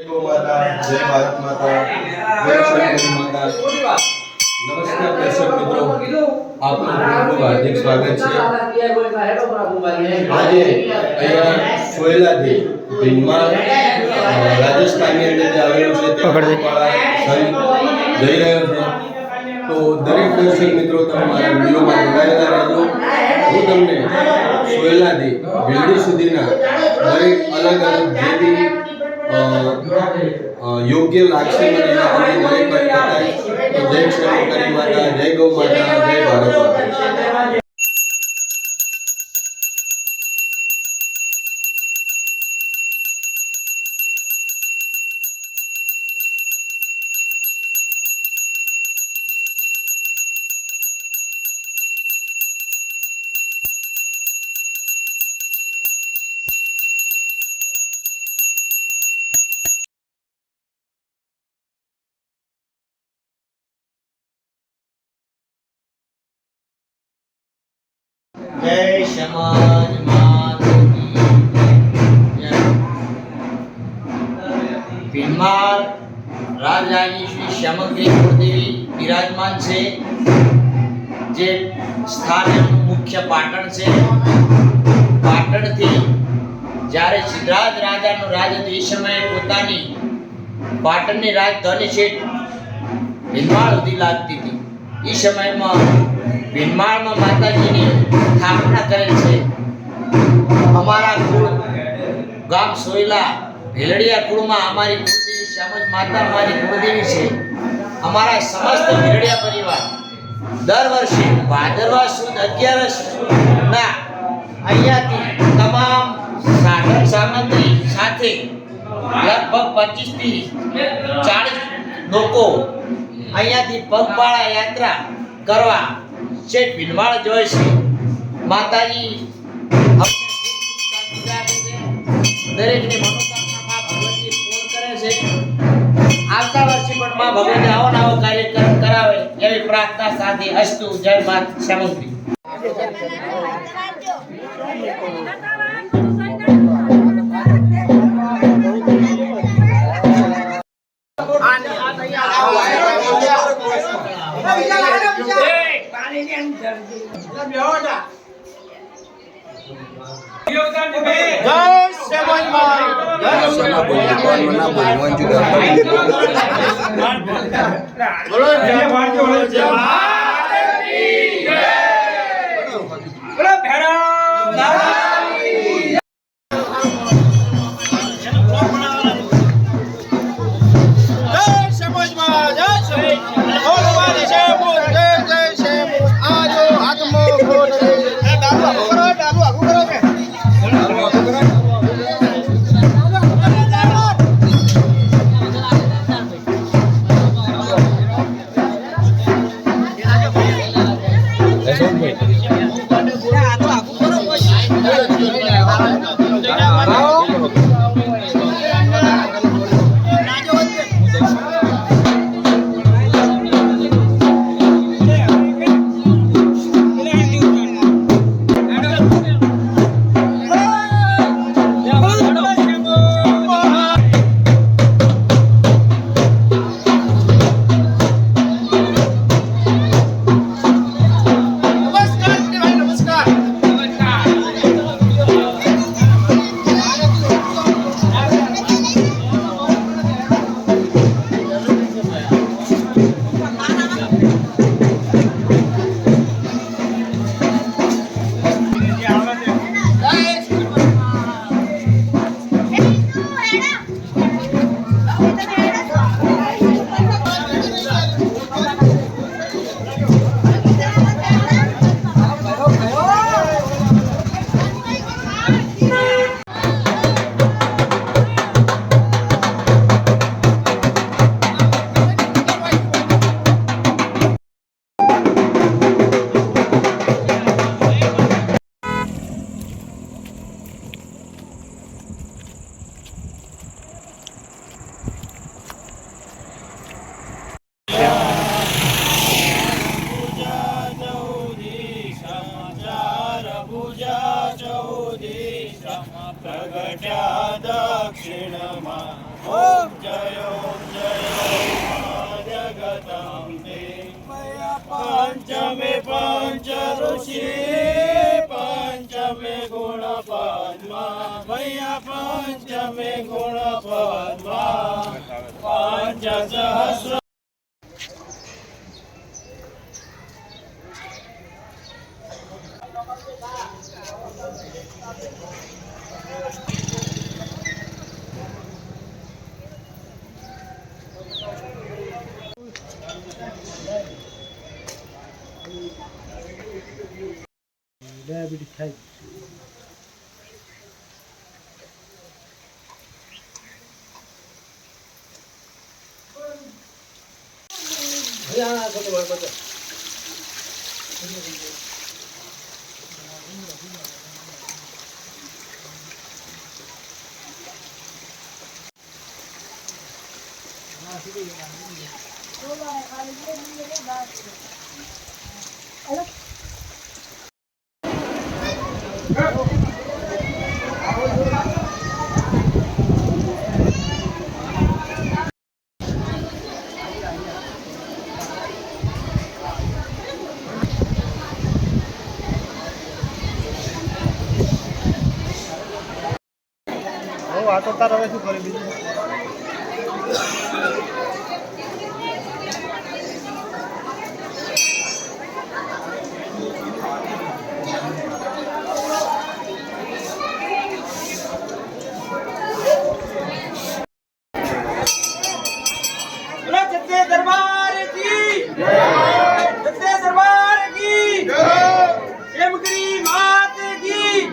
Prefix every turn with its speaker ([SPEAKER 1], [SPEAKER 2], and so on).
[SPEAKER 1] गौ माता, जय भारत माता, जय श्री माता। नमस्कार दर्शक मित्रों, आपનું ખૂબ હાર્દિક સ્વાગત છે। આજે અહીંયા સોયલાથી ભીલમાં રાજસ્થાનની અંદર જે આવેલું છે તે જઈ રહ્યો છે। તો દરેક દર્શક મિત્રો તમે મારા વિડીયોમાં જોડાયેલા રહેજો। હું તમને સોયલાથી ભીલડી સુધીના દરેક અલગ અલગ જે બી योग्य लागશે મને આપણે દરેક બતાવીશ। તો જય શ્રી માતા, જય ગૌ માતા, જય ભારત માતા।
[SPEAKER 2] जय समाज माता भीलमार राजरानी श्री श्यामगिरी कुलदेवी विराजमान છે જે સ્થાનનું મુખ્ય પાટણ છે। પાટણથી જ્યારે સિદ્ધરાજ રાજાનો રાજ હતો એ સમયે પોતાની પાટણની રાજધાની છે ભીલમાળ સુધી લાગતી હતી। એ સમયમાં ભીલમાળમાં માતાજીની સ્થાપના કરેલ છે। અમારા કુળ ગામ સોયલા ભીલડિયા કુળમાં અમારી કુળદેવી શ્યામજ માતા અમારી કુળદેવી છે। અમારા સમસ્ત ભીલડિયા પરિવાર દર વર્ષે ભાદરવા સુદ 11 ના અહીંયાથી તમામ સાધન સામગ્રી સાથે લગભગ 25 થી 40 લોકો અહીંયાથી પગપાળા યાત્રા કરવા શેઠ ભીલમાળ જોઈ છે। માતાજી દરેકની મનોકામના માં ભગવતી પૂર્ણ કરે છે। આવતા વર્ષે પણ માં ભગવતી આવો નવો કાર્યક્રમ કરાવે એવી પ્રાર્થના સાથે અસ્તુ। જય માત શ્યામગીરી। प्रगट्या दक्षिणमा।
[SPEAKER 3] पंचमे पंच ऋषी पंचमे गुण पद्मा भैया पंचमे गुण पद्मा पंच सहस्र डायबिटीज થાય આ તો તાર હવે શું કરે બીજું दरबार की जय दरबार की जय मात की